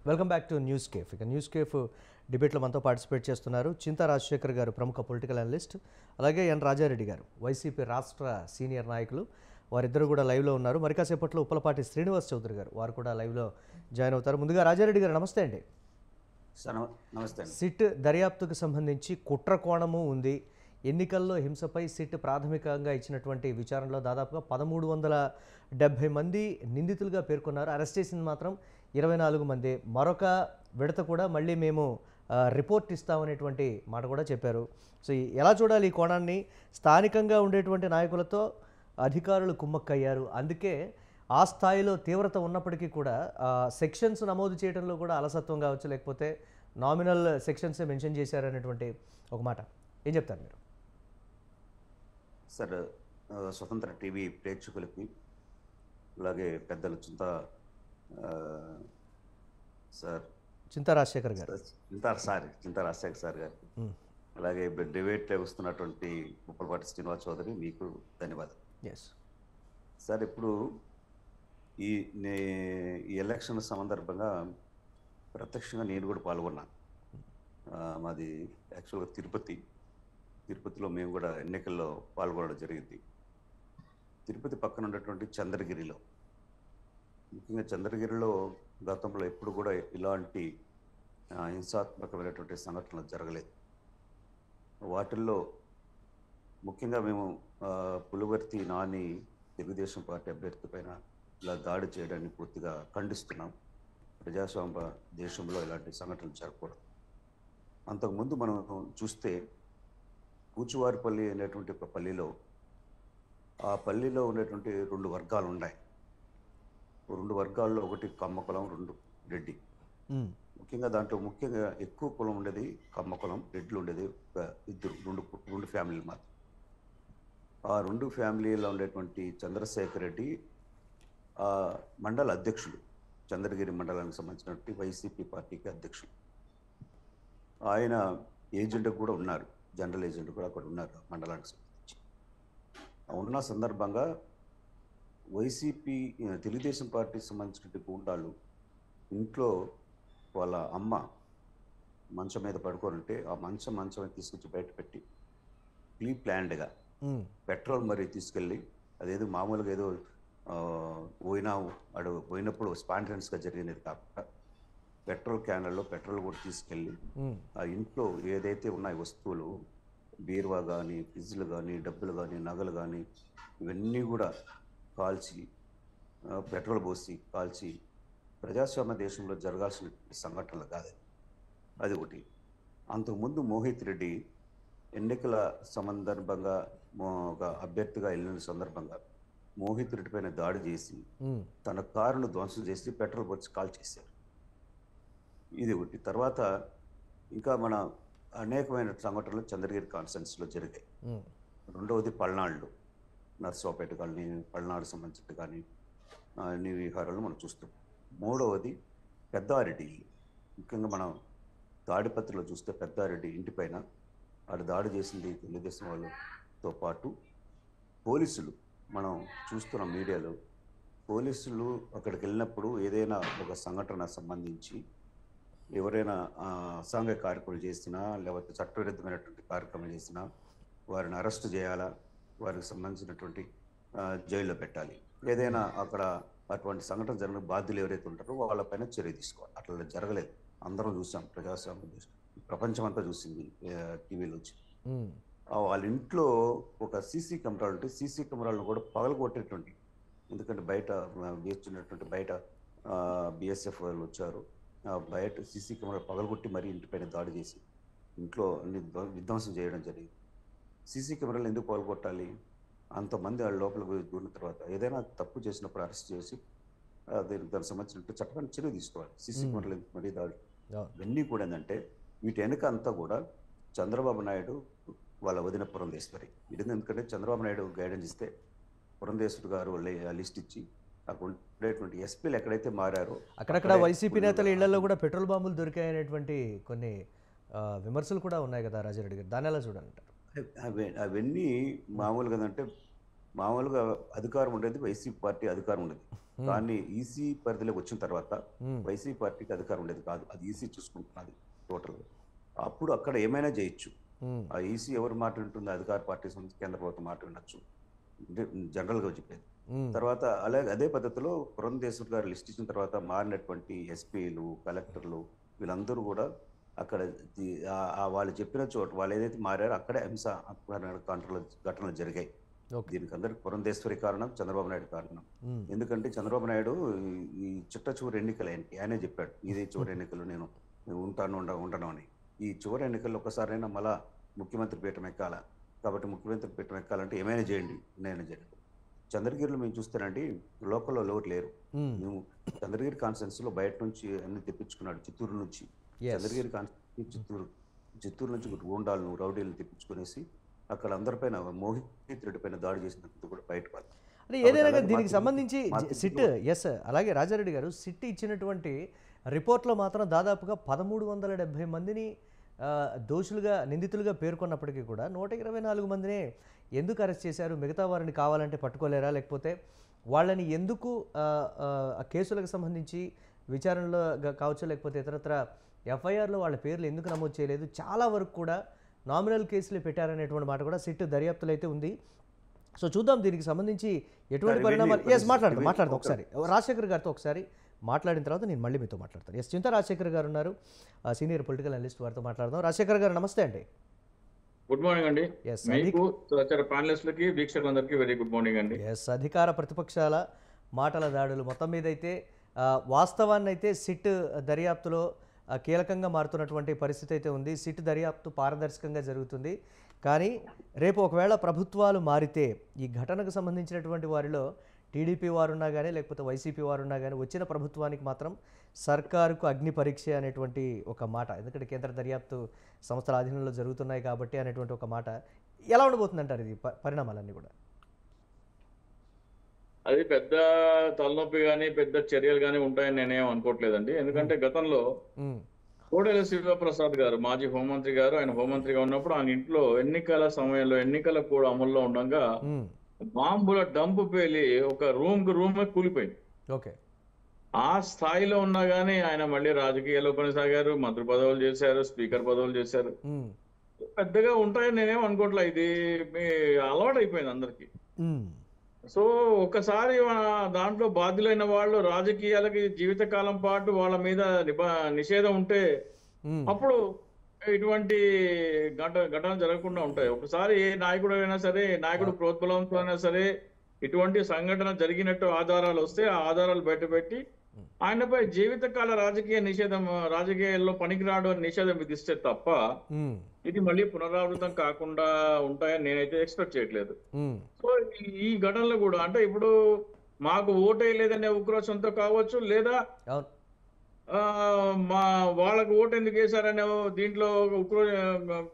Welcome back to news cafe. ఇక news cafe డిబేట్లో మనతో పార్టిసిపేట్ చేస్తున్నారు చింతా రాజశేఖర్ గారు, ప్రముఖ పొలిటికల్ అనలిస్ట్, అలాగే ఎన్ రాజారెడ్డి గారు, వైసీపీ రాష్ట్ర సీనియర్ నాయకులు. వారిద్దరు కూడా లైవ్లో ఉన్నారు. మరి కాసేపట్లో ఉప్పలపాటి శ్రీనివాస్ చౌదరి గారు, వారు కూడా లైవ్లో జాయిన్ అవుతారు. ముందుగా రాజారెడ్డి గారు నమస్తే అండి. నమస్తే. సిట్ దర్యాప్తుకు సంబంధించి కుట్ర కోణము ఉంది. ఎన్నికల్లో హింసపై సిట్ ప్రాథమికంగా ఇచ్చినటువంటి విచారణలో దాదాపుగా 1370 మంది నిందితులుగా పేర్కొన్నారు. అరెస్ట్ చేసింది మాత్రం 24 మంది. మరొక విడత కూడా మళ్ళీ మేము రిపోర్ట్ ఇస్తామనేటువంటి మాట కూడా చెప్పారు. సో ఎలా చూడాలి ఈ కోణాన్ని? స్థానికంగా ఉండేటువంటి నాయకులతో అధికారులు కుమ్మక్కయ్యారు. అందుకే ఆ స్థాయిలో తీవ్రత ఉన్నప్పటికీ కూడా సెక్షన్స్ నమోదు చేయడంలో కూడా అలసత్వం కావచ్చు, లేకపోతే నామినల్ సెక్షన్సే మెన్షన్ చేశారనేటువంటి ఒక మాట. ఏం చెప్తారు మీరు? సార్, స్వతంత్ర టీవీ ప్రేక్షకులకి, అలాగే పెద్దలు చింతా రాజశేఖర్ గారు, చింతా రాజశేఖర్ సార్ గారికి, అలాగే డిబేట్లో వస్తున్నటువంటి ఉప్పలపాటి శ్రీనివాస్ చౌదరి, మీకు ధన్యవాదాలు. సార్, ఇప్పుడు ఈ ఎలక్షన్ సందర్భంగా ప్రత్యక్షంగా నేను కూడా పాల్గొన్నాను. మాది యాక్చువల్గా తిరుపతిలో మేము కూడా ఎన్నికల్లో పాల్గొనడం జరిగింది. తిరుపతి పక్కన ఉన్నటువంటి చంద్రగిరిలో, ముఖ్యంగా చంద్రగిరిలో గతంలో ఎప్పుడు కూడా ఇలాంటి హింసాత్మకమైనటువంటి సంఘటనలు జరగలేదు. వాటిల్లో ముఖ్యంగా మేము పులివర్తి నాని తెలుగుదేశం పార్టీ అభ్యర్థి పైన ఇలా దాడి చేయడాన్ని పూర్తిగా ఖండిస్తున్నాం. ప్రజాస్వామ్య దేశంలో ఇలాంటి సంఘటనలు జరగకూడదు. అంతకుముందు మనం చూస్తే కూచువారిపల్లి అనేటువంటి ఒక పల్లిలో, ఆ పల్లిలో ఉండేటువంటి 2 వర్గాలు ఉన్నాయి. 2 వర్గాల్లో ఒకటి కమ్మ కులం, 2 రెడ్డి. ముఖ్యంగా దాంట్లో ఎక్కువ కులం ఉండేది కమ్మ కులం, రెడ్లు ఉండేది రెండు ఫ్యామిలీలు మాత్రం. ఆ 2 ఫ్యామిలీలో ఉండేటువంటి చంద్రశేఖర్ రెడ్డి మండల అధ్యక్షుడు, చంద్రగిరి మండలానికి సంబంధించినటువంటి వైసీపీ పార్టీకి అధ్యక్షుడు. ఆయన ఏజెంట్ కూడా ఉన్నారు, జనరల్ ఏజెంట్ కూడా అక్కడ ఉన్నారు మండలానికి సంబంధించి. ఉన్న సందర్భంగా వైసీపీ తెలుగుదేశం పార్టీకి సంబంధించినటువంటి గూండాలు ఇంట్లో వాళ్ళ అమ్మ మంచం మీద పడుకోనుంటే ఆ మంచం తీసుకొచ్చి బయట పెట్టి ప్లాన్డ్గా పెట్రోల్ మరి తీసుకెళ్ళి, అదేదో మామూలుగా ఏదో పోయినప్పుడు స్పాంటేనియస్గా జరిగినది కాకుండా పెట్రోల్ క్యాన్లలో పెట్రోల్ కూడా తీసుకెళ్ళి ఆ ఇంట్లో ఏదైతే ఉన్నాయి వస్తువులు, బీరువా కానీ, ఫ్రిడ్జ్లు కానీ, డబ్బులు కానీ, నగలు కానీ, ఇవన్నీ కూడా కాల్చి, పెట్రోల్ పోసి కాల్చి, ప్రజాస్వామ్య దేశంలో జరగాల్సిన సంఘటనలు కాదు అది ఒకటి. అంతకుముందు మోహిత్ రెడ్డి ఎన్నికల సందర్భంగా ఒక అభ్యర్థిగా వెళ్ళిన సందర్భంగా మోహిత్ రెడ్డి పైన దాడి చేసి తన కారును ధ్వంసం చేసి పెట్రోల్ పోసి కాల్ చేశారు. ఇది ఒకటి. తర్వాత ఇంకా మన అనేకమైన సంఘటనలు చంద్రగిరి కాన్స్టిట్యున్సీలో జరిగాయి. రెండవది పల్నాడులో నర్సరావుపేట కానీ, పల్నాడు సంబంధించి కానీ అన్ని విహారాలు మనం చూస్తాం. మూడవది పెద్దారెడ్డి, ముఖ్యంగా మనం తాడిపత్రిలో చూస్తే పెద్దారెడ్డి ఇంటిపైన ఆడ దాడి చేసింది తెలుగుదేశం వాళ్ళతో పాటు పోలీసులు. మనం చూస్తున్నాం మీడియాలో, పోలీసులు అక్కడికి వెళ్ళినప్పుడు ఏదైనా ఒక సంఘటన సంబంధించి ఎవరైనా అసాంఘిక కార్యక్రమాలు చేసినా, లేకపోతే చట్టవిరుద్ధమైనటువంటి కార్యక్రమాలు చేసినా వారిని అరెస్ట్ చేయాలా, వారికి సంబంధించినటువంటి జైల్లో పెట్టాలి. ఏదైనా అక్కడ అటువంటి సంఘటన జరిగిన బాధ్యులు ఎవరైతే ఉంటారో వాళ్ళపైన చర్య తీసుకోవాలి. అట్లా జరగలేదు. అందరం చూసాం, ప్రజాస్వామ్య దేశం ప్రపంచం అంతా చూసింది టీవీలో వచ్చి. వాళ్ళ ఇంట్లో ఒక సీసీ కెమెరాలు ఉంటే సీసీ కెమెరాలను కూడా పగలగొట్టేటువంటి, ఎందుకంటే బయట వేస్తున్నటువంటి బయట బిఎస్ఎఫ్ వాళ్ళు వచ్చారు, బయట సీసీ కెమెరా పగలగొట్టి మరీ ఇంటిపైన దాడి చేసి ఇంట్లో అన్ని విధ్వంసం చేయడం జరిగింది. సీసీ కెమెరాలు ఎందుకు పగలగొట్టాలి? అంతమంది వాళ్ళ లోపలికి దూరిన తర్వాత ఏదైనా తప్పు చేసినప్పుడు అరెస్ట్ చేసి దానికి సంబంధించిన చట్టమైన చర్య తీసుకోవాలి. సీసీ కెమెరాలు మరీ దాడి ఇవన్నీ కూడా ఏంటంటే వీటి వెనుక అంతా కూడా చంద్రబాబు నాయుడు వాళ్ళ వదిన పురంధేశ్వరి. ఎందుకంటే చంద్రబాబు నాయుడు గైడెన్స్ ఇస్తే పురంధేశ్వరి గారు లిస్ట్ ఇచ్చి అక్కడ ఉండేటువంటి ఎస్పీలు ఎక్కడైతే మారారో అక్కడక్కడ వైసీపీ నేతల ఇళ్లలో కూడా పెట్రోల్ బాంబులు దొరికాయనేటువంటి కొన్ని విమర్శలు కూడా ఉన్నాయి కదా రాజారెడ్డి గారు, దాన్ని ఎలా చూడాలంటారు? అవన్నీ మామూలుగా అంటే మామూలుగా అధికారం ఉండేది వైసీపీ పార్టీ అధికారం ఉండేది. కానీ ఈసీ పరిధిలోకి వచ్చిన తర్వాత వైసీపీ పార్టీకి అధికారం ఉండేది కాదు, అది ఈసీ చూసుకుంటున్నది టోటల్గా. అప్పుడు అక్కడ ఏమైనా చేయొచ్చు. ఆ ఈసీ ఎవరు మాట వింటుంది? అధికార పార్టీ సంబంధించి కేంద్ర ప్రభుత్వం మాట వినొచ్చు, జనరల్గా చెప్పేది. తర్వాత అలాగే అదే పద్ధతిలో పురంధేశ్వర్ గారు లిస్ట్ ఇచ్చిన తర్వాత మారినటువంటి ఎస్పీలు, కలెక్టర్లు వీళ్ళందరూ కూడా అక్కడ వాళ్ళు చెప్పిన చోట వాళ్ళు ఏదైతే మారారో అక్కడే హింస ఘటనలు జరిగాయి. దీనికి అందరికి పురంధేశ్వరి కారణం, చంద్రబాబు నాయుడు కారణం. ఎందుకంటే చంద్రబాబు నాయుడు ఈ చిట్ట చివరి ఎన్నికలు ఆయననే చెప్పాడు, ఇదే చివరి ఎన్నికలు, నేను ఉండను అని. ఈ చివరి ఎన్నికల్లో ఒకసారైనా మళ్ళా ముఖ్యమంత్రి పీఠం ఎక్కాల, కాబట్టి ముఖ్యమంత్రి పీఠం ఎక్కాలంటే ఏమైనా చేయండి, నేను చేయండి. చంద్రగిరిలో మేము చూస్తానండి, లోకల్లో లోటు లేరు. మేము చంద్రగిరి కాన్స్టిట్యున్సీలో బయట నుంచి అన్ని తెప్పించుకున్నాడు, చిత్తూరు నుంచి. చంద్రగిరి కాన్స్టిట్యున్సీ చిత్తూరు నుంచి గూండాలను, రౌడీలను తెప్పించుకునేసి అక్కడ అందరిపైన మోహిత్ రెడ్డి పైన దాడి చేసినట్టు కూడా బయటపడాలి. అంటే ఏదైనా దీనికి సంబంధించి సిట్ అలాగే రాజారెడ్డి గారు సిట్ ఇచ్చినటువంటి రిపోర్ట్లో మాత్రం దాదాపుగా 1370 మందిని దోషులుగా, నిందితులుగా పేర్కొన్నప్పటికీ కూడా 124 మందినే ఎందుకు అరెస్ట్ చేశారు? మిగతా వారిని కావాలంటే పట్టుకోలేరా? లేకపోతే వాళ్ళని ఎందుకు కేసులకు సంబంధించి విచారణలో కావచ్చు, లేకపోతే ఇతరత్ర ఎఫ్ఐఆర్లో వాళ్ళ పేర్లు ఎందుకు నమోదు చేయలేదు? చాలా వరకు కూడా నామినల్ కేసులు పెట్టారనేటువంటి మాట కూడా సిట్ దర్యాప్తులు అయితే ఉంది. సో చూద్దాం దీనికి సంబంధించి ఎటువంటి పరిణామాలు. మాట్లాడదాం ఒకసారి రాజశేఖర్ గారితో ఒకసారి మాట్లాడిన తర్వాత నేను మళ్ళీ మీతో మాట్లాడతాను. చింతా రాజశేఖర్ గారు ఉన్నారు, సీనియర్ పొలిటికల్ అనలిస్ట్, వారితో మాట్లాడదాం. రాజశేఖర్ గారు నమస్తే అండి. గుడ్ మార్నింగ్ అండి. మీకు ప్యానలిస్టులకి, వీక్షకులందరికీ వెరీ గుడ్ మార్నింగ్ అండి. అధికార ప్రతిపక్షాల మాటల దాడులు మొత్తం మీద అయితే వాస్తవాన్ని అయితే సిట్ దర్యాప్తులో కీలకంగా మారుతున్నటువంటి పరిస్థితి అయితే ఉంది. సిట్ దర్యాప్తు పారదర్శకంగా జరుగుతుంది. కానీ రేపు ఒకవేళ ప్రభుత్వాలు మారితే ఈ ఘటనకు సంబంధించినటువంటి వారిలో టీడీపీ వారున్నా కానీ, లేకపోతే వైసీపీ వారున్నా కానీ, వచ్చిన ప్రభుత్వానికి మాత్రం సర్కారుకు అగ్ని పరీక్ష అనేటువంటి ఒక మాట, ఎందుకంటే కేంద్ర దర్యాప్తు సంస్థల అధీనంలో జరుగుతున్నాయి కాబట్టి అనేటువంటి ఒక మాట ఎలా ఉండబోతుంది అంటారు ఇది పరిణామాలన్నీ కూడా? అది పెద్ద తలనొప్పి కానీ పెద్ద చర్యలు కానీ ఉంటాయని నేనేం అనుకోవట్లేదండి. ఎందుకంటే గతంలో కోడెల శివప్రసాద్ గారు, మాజీ హోంమంత్రి గారు, ఆయన హోంమంత్రిగా ఉన్నప్పుడు ఆయన ఇంట్లో ఎన్నికల సమయంలో ఎన్నికల కూడా అమల్లో ఉండగా బాంబుల డంపు పేలి ఒక రూమ్ కూలిపోయింది. ఓకే, ఆ స్థాయిలో ఉన్నా గానీ ఆయన మళ్ళీ రాజకీయాల్లో కొనసాగారు, మంత్రి పదవులు చేశారు, స్పీకర్ పదవులు చేశారు. పెద్దగా ఉంటాయని నేనేం అనుకోవట్లే, ఇది అలవాటు అయిపోయింది అందరికి. సో ఒకసారి దాంట్లో బాధ్యులైన వాళ్ళు రాజకీయాలకి జీవితకాలం పాటు వాళ్ళ మీద నిషేధం ఉంటే అప్పుడు ఇటువంటి ఘటనలు జరగకుండా ఉంటాయి. ఒకసారి ఏ నాయకుడు అయినా సరే, నాయకుడు ప్రోద్బలంతో అయినా సరే ఇటువంటి సంఘటన జరిగినట్టు ఆధారాలు వస్తే ఆ ఆధారాలు బయటపెట్టి ఆయనపై జీవితకాల రాజకీయాల్లో పనికిరాడు అని నిషేధం విధిస్తే తప్ప ఇది మళ్ళీ పునరావృతం కాకుండా ఉంటాయని నేనైతే ఎక్స్పెక్ట్ చేయట్లేదు. సో ఈ ఘటనలో కూడా అంటే ఇప్పుడు మాకు ఓటేయలేదనే ఉక్రోషంతో కావచ్చు, లేదా వాళ్ళకు ఓటు ఎందుకు వేశారనే దీంట్లో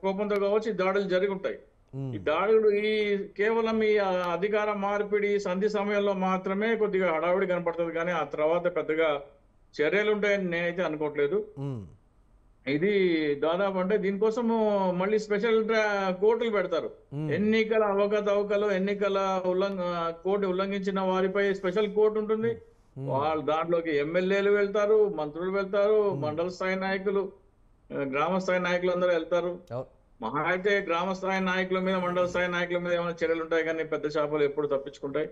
కోపంతో కావచ్చు ఈ దాడులు జరిగి ఉంటాయి. ఈ దాడులు కేవలం ఈ అధికార మార్పిడి సంధి సమయంలో మాత్రమే కొద్దిగా హడావిడి కనపడుతుంది, కానీ ఆ తర్వాత పెద్దగా చర్యలు ఉంటాయని నేనైతే అనుకోవట్లేదు. ఇది దాదాపు అంటే దీనికోసం మళ్ళీ స్పెషల్ కోర్టులు పెడతారు. ఎన్నికల అవకతవకలు, ఎన్నికల కోర్టు ఉల్లంఘించిన వారిపై స్పెషల్ కోర్టు ఉంటుంది. వాళ్ళు దాంట్లోకి ఎమ్మెల్యేలు వెళ్తారు, మంత్రులు వెళ్తారు, మండల స్థాయి నాయకులు, గ్రామ స్థాయి నాయకులు అందరూ వెళ్తారు. మహా అయితే గ్రామ స్థాయి నాయకుల మీద, మండల స్థాయి నాయకుల మీద ఏమైనా చర్యలు ఉంటాయి, కానీ పెద్ద చేపలు ఎప్పుడు తప్పించుకుంటాయి.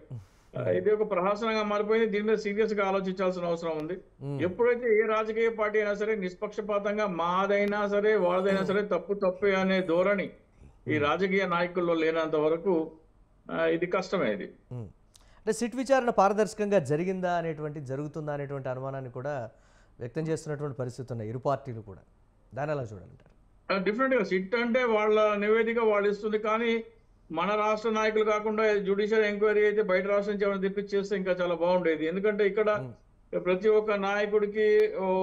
ఇది ఒక ప్రహసనంగా మారిపోయింది. దీని మీద సీరియస్ గా ఆలోచించాల్సిన అవసరం ఉంది. ఎప్పుడైతే ఏ రాజకీయ పార్టీ అయినా సరే నిష్పక్షపాతంగా మాదైనా సరే వాళ్ళదైనా సరే తప్పే అనే ధోరణి ఈ రాజకీయ నాయకుల్లో లేనంత వరకు ఇది కష్టమే. ఇది అంటే సిట్ విచారణ పారదర్శకంగా జరుగుతుందా అనేటువంటి అనుమానాన్ని కూడా వ్యక్తం చేస్తున్నటువంటి పరిస్థితి ఉన్నాయి ఇరు పార్టీలు కూడా. దాని ఎలా చూడాలంటారు? డిఫరెంట్ గా సిట్ అంటే వాళ్ళ నివేదిక వాళ్ళు ఇస్తుంది, కానీ మన రాష్ట్ర నాయకులు కాకుండా జ్యుడిషియల్ ఎంక్వైరీ అయితే బయట రాష్ట్రం నుంచి ఏమైనా తెప్పించేస్తే ఇంకా చాలా బాగుండేది. ఎందుకంటే ఇక్కడ ప్రతి ఒక్క నాయకుడికి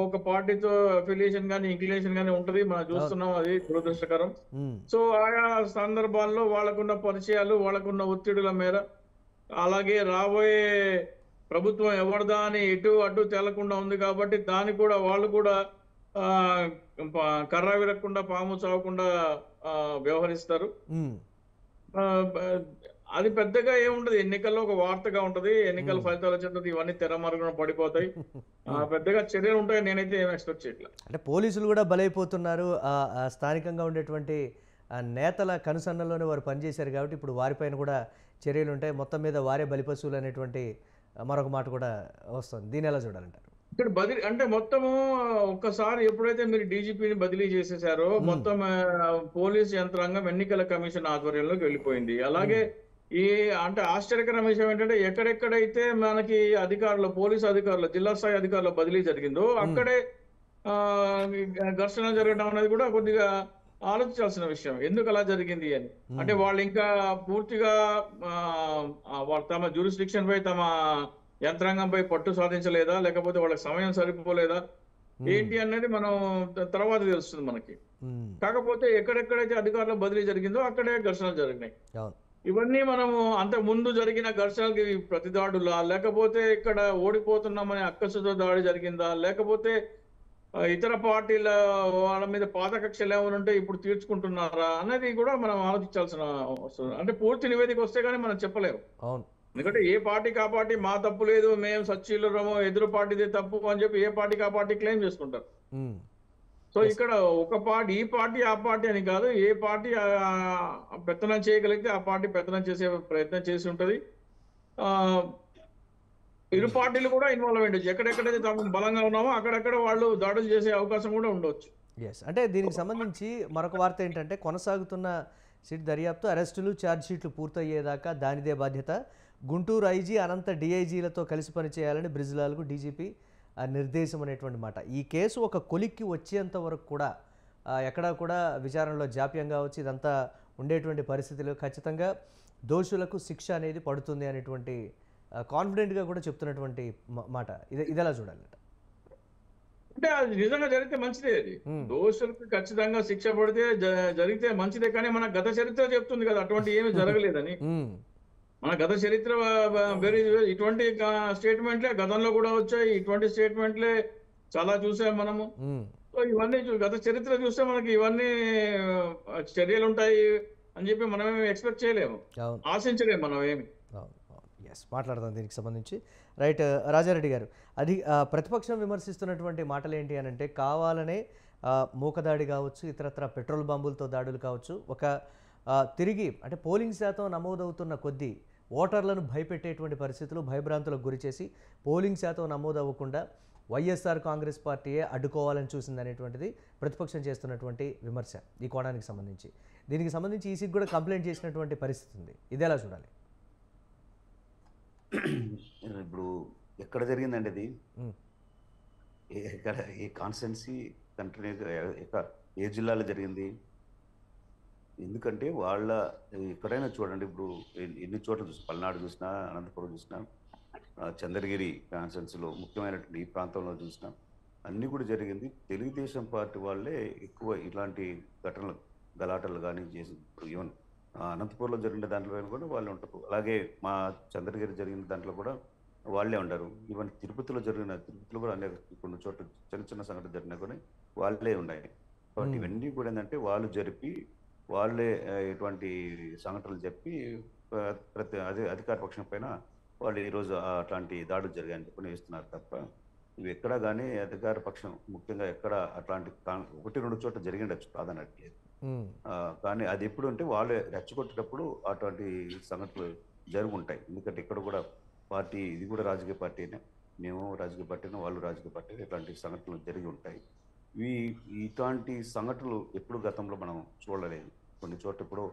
ఒక పార్టీతో అఫిలియేషన్ గానీ ఇంక్లినేషన్ గానీ ఉంటది, మనం చూస్తున్నాం, అది దురదృష్టకరం. సో ఆయా సందర్భాల్లో వాళ్ళకున్న పరిచయాలు, వాళ్ళకున్న ఒత్తిడుల మేర, అలాగే రాబోయే ప్రభుత్వం ఎవరిదా అని అటు తేలకుండా ఉంది కాబట్టి దాన్ని కూడా వాళ్ళు కూడా కర్ర విరగకుండా పాము చావకుండా వ్యవహరిస్తారు. అది పెద్దగా ఏముంటది. ఎన్నికల్లో ఒక వార్తగా ఉంటది. ఎన్నికల ఫలితాలు వచ్చిన తర్వాత ఇవన్నీ తెరమరుగున పడిపోతాయి. పెద్దగా చర్యలు ఉంటాయని నేనైతే ఏమి ఎక్స్‌పెక్ట్ చేయట్లా. అంటే పోలీసులు కూడా బలైపోతున్నారు. స్థానికంగా ఉండేటువంటి నేతల కనుసన్నల్లోనే వారు పనిచేశారు కాబట్టి ఇప్పుడు వారిపైన కూడా చర్యలుంటాయి. మొత్తం మీద వారే బలిపశువులు అనేటువంటి మరొక మాట కూడా వస్తుంది. దీన్ని ఎలా చూడాలంటారు? ఇక్కడ బదిలీ అంటే మొత్తము ఒక్కసారి ఎప్పుడైతే మీరు డీజీపీని బదిలీ చేసేసారో మొత్తం పోలీస్ యంత్రాంగం ఎన్నికల కమిషన్ ఆధ్వర్యంలోకి వెళ్ళిపోయింది. అలాగే ఈ అంటే ఆశ్చర్యకరమైన విషయం ఏంటంటే ఎక్కడెక్కడైతే మనకి అధికారులు పోలీస్ అధికారులు జిల్లా స్థాయి అధికారుల బదిలీ జరిగిందో అక్కడే ఈ ఘర్షణ జరగడం అనేది కూడా కొద్దిగా ఆలోచించాల్సిన విషయం. ఎందుకు అలా జరిగింది అని. అంటే వాళ్ళు ఇంకా పూర్తిగా వాళ్ళు తమ జ్యూరిస్డిక్షన్ పై తమ యంత్రాంగంపై పట్టు సాధించలేదా? లేకపోతే వాళ్ళకి సమయం సరిపోలేదా? ఏంటి అనేది మనం తర్వాత తెలుస్తుంది మనకి. కాకపోతే ఎక్కడెక్కడైతే అధికారుల బదిలీ జరిగిందో అక్కడే ఘర్షణలు జరిగినాయి. అవును. ఇవన్నీ మనము అంతకు ముందు జరిగిన ఘర్షణలకి ప్రతిదాడులా? లేకపోతే ఇక్కడ ఓడిపోతున్నామనే అక్కసుతో దాడి జరిగిందా? లేకపోతే ఇతర పార్టీల వాళ్ళ మీద పాత కక్షలు ఏమైనా ఉంటే ఇప్పుడు తీర్చుకుంటున్నారా? అనేది కూడా మనం ఆలోచించాల్సిన అవసరం. అంటే పూర్తి నివేదిక వస్తే గానీ మనం చెప్పలేము. అవును. ఎందుకంటే ఏ పార్టీకి ఆ పార్టీ మా తప్పు లేదు, మేము సచ్చీలురము, ఎదురు పార్టీదే తప్పు అని చెప్పి ఏ పార్టీకి ఆ పార్టీ క్లెయిమ్ చేసుకుంటారు. సో ఇక్కడ ఒక పార్టీ ఈ పార్టీ ఆ పార్టీ అని కాదు. ఏ పార్టీ పెత్తనం చేయగలిగితే ఆ పార్టీ పెత్తనం చేసే ప్రయత్నం చేసి ఉంటది. ఇరు పార్టీలు కూడా ఇన్వాల్వ్ అయ్యిండొచ్చు. ఎక్కడెక్కడైతే తాము బలంగా ఉన్నామో అక్కడక్కడ వాళ్ళు దాడులు చేసే అవకాశం కూడా ఉండొచ్చు. ఎస్. అంటే దీనికి సంబంధించి మరొక వార్త ఏంటంటే కొనసాగుతున్న సిట్ దర్యాప్తు అరెస్టులు ఛార్జ్ షీట్లు పూర్తయ్యేదాకా దానిదే బాధ్యత. గుంటూరు ఐజీ అనంత డిఐజీలతో కలిసి పనిచేయాలని బ్రిజ్లాల్కు డీజీపీ నిర్దేశం అనేటువంటి మాట. ఈ కేసు ఒక కొలిక్కి వచ్చేంత వరకు కూడా ఎక్కడా కూడా విచారణలో జాప్యం కావచ్చు ఇదంతా ఉండేటువంటి పరిస్థితులు ఖచ్చితంగా దోషులకు శిక్ష అనేది పడుతుంది అనేటువంటి కాన్ఫిడెంట్గా కూడా చెప్తున్నటువంటి మాట. ఇదెలా చూడాలంట? అంటే అది నిజంగా జరిగితే మంచిదే. అది దోషులకు ఖచ్చితంగా శిక్ష పడితే జరిగితే మంచిదే. కానీ మన గత చరిత్ర చెప్తుంది కదా అటువంటి ఏమీ జరగలేదని. మన గత చరిత్ర ఇటువంటి స్టేట్మెంట్లే గతంలో కూడా వచ్చాయి. ఇటువంటి స్టేట్మెంట్లే చాలా చూసాం మనము. సో ఇవన్నీ గత చరిత్ర చూస్తే మనకి ఇవన్నీ చర్యలు ఉంటాయి అని చెప్పి మనమేమి ఎక్స్పెక్ట్ చేయలేము, ఆశించలేము మనం ఏమి. ఎస్, మాట్లాడదాం దీనికి సంబంధించి. రైట్, రాజారెడ్డి గారు, అది ప్రతిపక్షం విమర్శిస్తున్నటువంటి మాటలు ఏంటి అని అంటే కావాలనే మూకదాడి కావచ్చు, ఇతరత్ర పెట్రోల్ బాంబులతో దాడులు కావచ్చు, ఒక తిరిగి అంటే పోలింగ్ శాతం నమోదవుతున్న కొద్దీ ఓటర్లను భయపెట్టేటువంటి పరిస్థితులు, భయభ్రాంతులకు గురి చేసి పోలింగ్ శాతం నమోదవ్వకుండా వైఎస్ఆర్ కాంగ్రెస్ పార్టీయే అడ్డుకోవాలని చూసింది అనేటువంటిది ప్రతిపక్షం చేస్తున్నటువంటి విమర్శ ఈ కోణానికి సంబంధించి. దీనికి సంబంధించి ఈసీకి కూడా కంప్లైంట్ చేసినటువంటి పరిస్థితి ఉంది. ఇది ఎలా చూడాలి? ఇప్పుడు ఎక్కడ జరిగిందండి అది? ఎక్కడ, ఏ కాన్స్టిట్యున్సీ కంటిన్యూగా ఏ జిల్లాలో జరిగింది? ఎందుకంటే వాళ్ళ ఎక్కడైనా చూడండి, ఇప్పుడు ఎన్ని చోట్ల చూసినా, పల్నాడు చూసినా, అనంతపురం చూసినా, చంద్రగిరి కాన్స్టిట్యున్సీలో ముఖ్యమైనటువంటి ఈ ప్రాంతంలో చూసినా అన్నీ కూడా జరిగింది తెలుగుదేశం పార్టీ వాళ్ళే ఎక్కువ ఇలాంటి ఘటనలు, గలాటలు కానీ చేసి. ఇప్పుడు ఈవెన్ అనంతపురంలో జరిగిన దాంట్లో కూడా వాళ్ళే ఉంటారు. అలాగే మా చంద్రగిరి జరిగిన దాంట్లో కూడా వాళ్ళే ఉంటారు. ఈవెన్ తిరుపతిలో కూడా అనేక కొన్ని చోట్ల చిన్న చిన్న సంఘటనలు జరిగినా కూడా వాళ్ళే ఉన్నాయి. కాబట్టి ఇవన్నీ కూడా ఏంటంటే వాళ్ళు జరిపి వాళ్ళే ఇటువంటి సంఘటనలు చెప్పి అధికార పక్షం పైన వాళ్ళు ఈరోజు అట్లాంటి దాడులు జరిగాయని చెప్పి ఇస్తున్నారు తప్ప ఇవి ఎక్కడా కానీ అధికార పక్షం ముఖ్యంగా ఎక్కడ అట్లాంటి 1-2 చోట్ల జరిగిండొచ్చు, కాదనట్లేదు. కానీ అది ఎప్పుడు అంటే వాళ్ళే రెచ్చగొట్టేటప్పుడు అటువంటి సంఘటనలు జరుగుంటాయి. ఎందుకంటే ఇక్కడ కూడా పార్టీ, ఇది కూడా రాజకీయ పార్టీనే, మేము రాజకీయ పార్టీనే, వాళ్ళు రాజకీయ పార్టీ, ఇట్లాంటి సంఘటనలు జరిగి ఉంటాయి. ఇట్లాంటి సంఘటనలు ఎప్పుడు గతంలో మనం చూడలేదు. కొన్ని చోట్ల ఇప్పుడు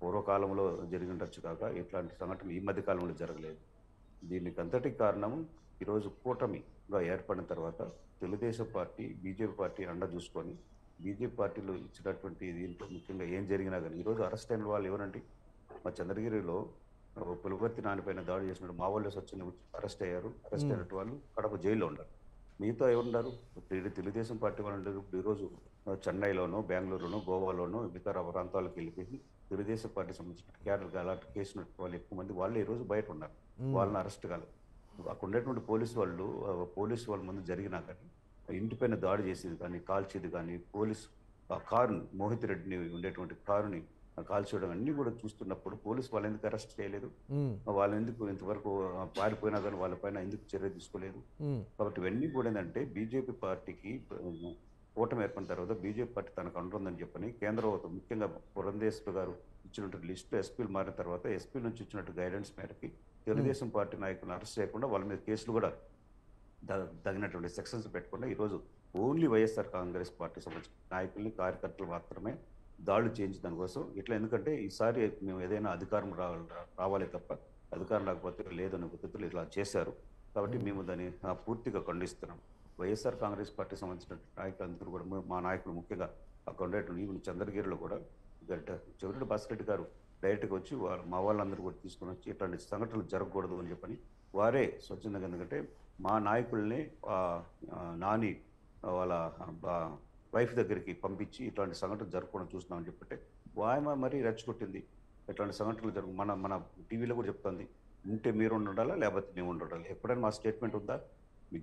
పూర్వకాలంలో జరిగి ఉండొచ్చు కాక ఇట్లాంటి సంఘటనలు ఈ మధ్య కాలంలో జరగలేదు. దీనికి అంతటికి కారణం ఈరోజు కూటమిగా ఏర్పడిన తర్వాత తెలుగుదేశం పార్టీ, బీజేపీ పార్టీ అండ చూసుకొని బీజేపీ పార్టీలో ఇచ్చినటువంటి దీంట్లో ముఖ్యంగా ఏం జరిగినా కానీ ఈరోజు అరెస్ట్ అయిన వాళ్ళు ఎవరంటే మా చంద్రగిరిలో పులపర్తి నానిపైన దాడి చేసిన మా వాళ్ళు వచ్చి అరెస్ట్ అయ్యారు. అరెస్ట్ అయినట్టు వాళ్ళు కడప జైల్లో ఉన్నారు. మిగతా ఎవరున్నారు? తెలుగుదేశం పార్టీ వాళ్ళు ఉండరు. ఈరోజు చెన్నైలోనో, బెంగళూరులోనో, గోవాలోనో ఇతర ప్రాంతాలకు వెళ్ళిపోయి తెలుగుదేశం పార్టీ సంబంధించిన క్యాడర్ అలాంటి కేసు వాళ్ళు ఎక్కువ మంది వాళ్ళు ఈరోజు బయట ఉన్నారు. వాళ్ళని అరెస్ట్ కాలేదు. అక్కడ ఉండేటువంటి పోలీసు వాళ్ళ ముందు జరిగినా కానీ ఇంటిపైన దాడి చేసేది కానీ, కాల్చేది కానీ, పోలీసు ఆ కారుని, మోహిత్ రెడ్డిని ఉండేటువంటి కారుని కాల్చేయడం అన్నీ కూడా చూస్తున్నప్పుడు పోలీసు వాళ్ళు ఎందుకు అరెస్ట్ చేయలేదు, ఉమ్, వాళ్ళు ఎందుకు ఇంతవరకు పారిపోయినా కానీ వాళ్ళపైన ఎందుకు చర్య తీసుకోలేదు? ఉమ్, కాబట్టి ఇవన్నీ కూడా ఏంటంటే బీజేపీ పార్టీకి కూటమి ఏర్పడిన తర్వాత బీజేపీ పార్టీ తనకు అంటుందని చెప్పని కేంద్ర ముఖ్యంగా పురంధేశ్వర్ గారు ఇచ్చినట్టు లిస్టు ఎస్పీలు మారిన తర్వాత ఎస్పీ నుంచి ఇచ్చినట్టు గైడెన్స్ మేరకి తెలుగుదేశం పార్టీ నాయకులను అరెస్ట్ చేయకుండా వాళ్ళ మీద కేసులు కూడా తగినటువంటి సెక్షన్స్ పెట్టకుండా ఈరోజు ఓన్లీ వైఎస్ఆర్ కాంగ్రెస్ పార్టీ సంబంధించిన నాయకుల్ని కార్యకర్తలు మాత్రమే దాడులు చేయించి దానికోసం ఇట్లా. ఎందుకంటే ఈసారి మేము ఏదైనా అధికారం రావాలి తప్ప అధికారం రాకపోతే లేదనే పద్ధతులు ఇట్లా చేశారు. కాబట్టి మేము దాన్ని పూర్తిగా ఖండిస్తున్నాం. వైఎస్ఆర్ కాంగ్రెస్ పార్టీ సంబంధించిన నాయకులందరూ కూడా మా నాయకులు ముఖ్యంగా అక్కడ ఉండేటువంటి ఈవెన్ చంద్రగిరిలో కూడా చెవిరెడ్డి భాస్కర్ గారు డైరెక్ట్గా వచ్చి మా వాళ్ళందరూ కూడా తీసుకొని వచ్చి ఇట్లాంటి సంఘటనలు జరగకూడదు అని చెప్పని వారే స్వచ్ఛందంగా, ఎందుకంటే మా నాయకుల్ని నాని వాళ్ళ వైఫ్ దగ్గరికి పంపించి ఇట్లాంటి సంఘటనలు జరగకుండా చూస్తున్నామని చెప్పంటే ఆమె మరీ రెచ్చగొట్టింది. ఇట్లాంటి సంఘటనలు జరుగు మన టీవీలో కూడా చెప్తుంది, ఉంటే మీరు ఉండాలా లేకపోతే మేము ఉండాలి. ఎప్పుడైనా మా స్టేట్మెంట్ ఉందా? మేము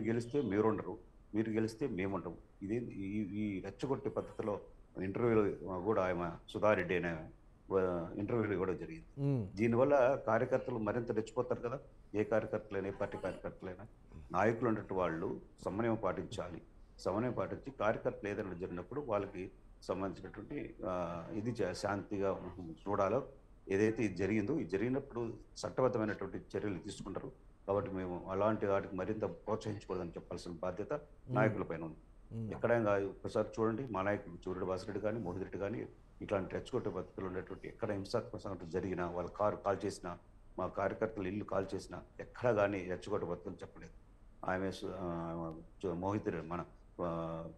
గెలిస్తే మీరు ఉండరు, మీరు గెలిస్తే మేము ఉండము. ఇది ఈ రెచ్చగొట్టే పద్ధతిలో ఇంటర్వ్యూలో కూడా ఆమె సుధారెడ్డి అనే ఇంటర్వ్యూలు కూడా జరిగింది. దీనివల్ల కార్యకర్తలు మరింత రెచ్చిపోతారు కదా. ఏ కార్యకర్తలైనా, ఏ పార్టీ కార్యకర్తలైనా నాయకులు ఉన్నట్టు వాళ్ళు సమన్వయం పాటించాలి. సమన్వయం పాటించి కార్యకర్తలు ఏదైనా జరిగినప్పుడు వాళ్ళకి సంబంధించినటువంటి ఇది శాంతిగా చూడాలో. ఏదైతే ఇది జరిగిందో, ఇది జరిగినప్పుడు చట్టబద్ధమైనటువంటి చర్యలు తీసుకుంటారు. కాబట్టి మేము అలాంటి వాటికి మరింత ప్రోత్సహించకూడదని చెప్పాల్సిన బాధ్యత నాయకుల పైన ఉంది. ఎక్కడైనా ఒకసారి చూడండి, మా నాయకులు చెవిరెడ్డి భాస్కర్ రెడ్డి కానీ, మోహిత్ రెడ్డి కానీ ఇట్లాంటి రెచ్చగొట్టే పద్ధతులు ఉండేటువంటి ఎక్కడ హింసాత్మక సంఘటన జరిగినా, వాళ్ళ కారు కాల్ చేసినా, మా కార్యకర్తలు ఇల్లు కాల్ చేసినా ఎక్కడా కానీ రెచ్చగొట్టే పద్ధతులు చెప్పలేదు. ఆమె మోహిత్ రెడ్డి మన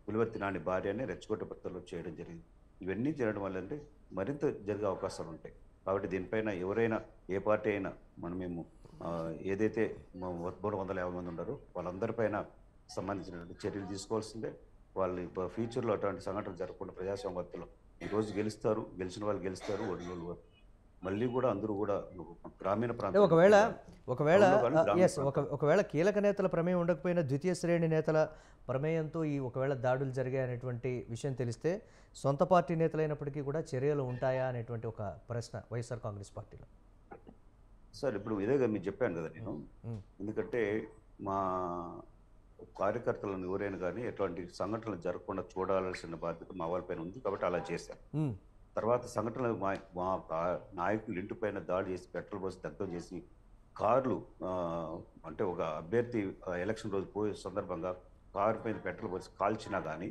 పులివర్తి నాని భార్యనే రెచ్చగొట్టే పద్ధతులు చేయడం జరిగింది. ఇవన్నీ చేయడం వల్ల అంటే మరింత జరిగే అవకాశాలు ఉంటాయి. కాబట్టి దీనిపైన ఎవరైనా, ఏ పార్టీ అయినా మేము ఏదైతే 350 మంది ఉన్నారో వాళ్ళందరిపైన సంబంధించినటువంటి చర్యలు తీసుకోవాల్సిందే. వాళ్ళు ఫ్యూచర్లో అటువంటి సంఘటనలు జరగకుండా ప్రజాస్వామ్యతలో ఈరోజు గెలుస్తారు, గెలిచిన వాళ్ళు గెలుస్తారు, ఓడిన మళ్ళీ కూడా అందరూ కూడా గ్రామీణ ప్రాంతం ఒకవేళ కీలక నేతల ప్రమేయం ఉండకపోయినా ద్వితీయ శ్రేణి నేతల ప్రమేయంతో ఒకవేళ దాడులు జరిగాయనేటువంటి విషయం తెలిస్తే సొంత పార్టీ నేతలైనప్పటికీ కూడా చర్యలు ఉంటాయా అనేటువంటి ఒక ప్రశ్న వైఎస్ఆర్ కాంగ్రెస్ పార్టీలో. సార్ ఇప్పుడు ఇదేగా మీరు చెప్పాను కదా నేను, ఎందుకంటే మా కార్యకర్తలను ఎవరైనా కానీ ఎటువంటి సంఘటనలు జరగకుండా చూడాల్సిన బాధ్యత మా వాళ్ళపైన ఉంది. కాబట్టి అలా చేశారు. తర్వాత సంఘటనలు మా నాయకులు ఇంటిపైన దాడి చేసి పెట్రోల్ పోసి దగ్ధం చేసి కార్లు, అంటే ఒక అభ్యర్థి ఎలక్షన్ రోజు పోయే సందర్భంగా కారు పైన పెట్రోల్ పోసి కాల్చినా కానీ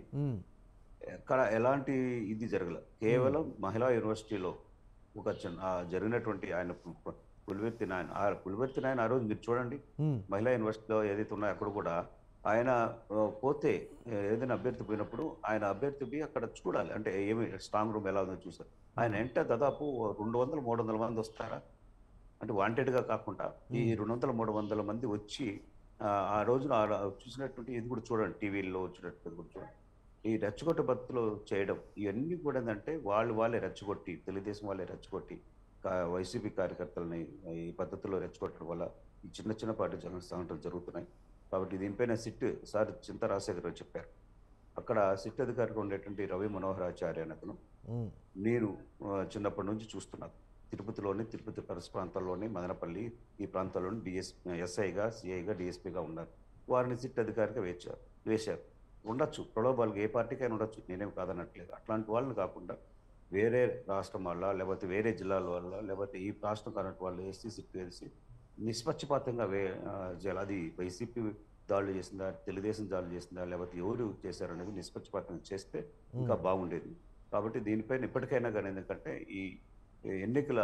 ఎక్కడ ఎలాంటి ఇది జరగలేదు. కేవలం మహిళా యూనివర్సిటీలో ఒక జరిగినటువంటి ఆయన పులివర్తి నాయన ఆ రోజు మీరు చూడండి, మహిళా యూనివర్సిటీలో ఏదైతే ఉన్నాయో అక్కడ కూడా ఆయన పోతే ఏదైనా అభ్యర్థి పోయినప్పుడు ఆయన అభ్యర్థి అక్కడ చూడాలి, అంటే ఏమి స్ట్రాంగ్ రూమ్ ఎలా ఉందో చూసారు. ఆయన వెంట దాదాపు 200-300 మంది వస్తారా, అంటే వాంటెడ్గా కాకుండా ఈ 200-300 మంది వచ్చి ఆ రోజున చూసినటువంటి ఇది కూడా చూడండి, టీవీల్లో వచ్చినట్టు కూడా చూడండి. ఈ రెచ్చగొట్టే పద్ధతిలో చేయడం ఇవన్నీ కూడా ఏంటంటే వాళ్ళే రెచ్చగొట్టి, తెలుగుదేశం వాళ్ళే రెచ్చగొట్టి వైసీపీ కార్యకర్తలని ఈ పద్ధతిలో రెచ్చగొట్టడం వల్ల ఈ చిన్న పార్టీ సంఘటనలు జరుగుతున్నాయి. కాబట్టి దీనిపైన సిట్ సార్ చింతా రాజశేఖర్ చెప్పారు. అక్కడ సిట్ అధికారిగా ఉండేటువంటి రవి మనోహరాచార్య అని అతను, నేను చిన్నప్పటి నుంచి చూస్తున్నాను. తిరుపతి పరిసర ప్రాంతాల్లోని, మదనపల్లి ఈ ప్రాంతాల్లోని ఎస్ఐగా, సిఐగా, డిఎస్పీగా ఉన్నారు. వారిని సిట్ అధికారిగా వేశారు. ఉండొచ్చు, ప్రలోభాలకు ఏ పార్టీకైనా ఉండొచ్చు, నేనేం కాదనట్లేదు. అట్లాంటి వాళ్ళని కాకుండా వేరే రాష్ట్రం వల్ల, లేకపోతే వేరే జిల్లాల వల్ల, లేకపోతే ఈ రాష్ట్రం కానట్టు వాళ్ళు ఎస్సీ సిట్ వేసి నిష్పక్షపాతంగా చేయాలి. అది వైసీపీ దాడులు చేసిందా, తెలుగుదేశం దాడులు చేసిందా, లేకపోతే ఎవరు చేశారనేది నిష్పక్షపాతంగా చేస్తే ఇంకా బాగుండేది. కాబట్టి దీనిపైన ఇప్పటికైనా కానీ, ఎందుకంటే ఈ ఎన్నికల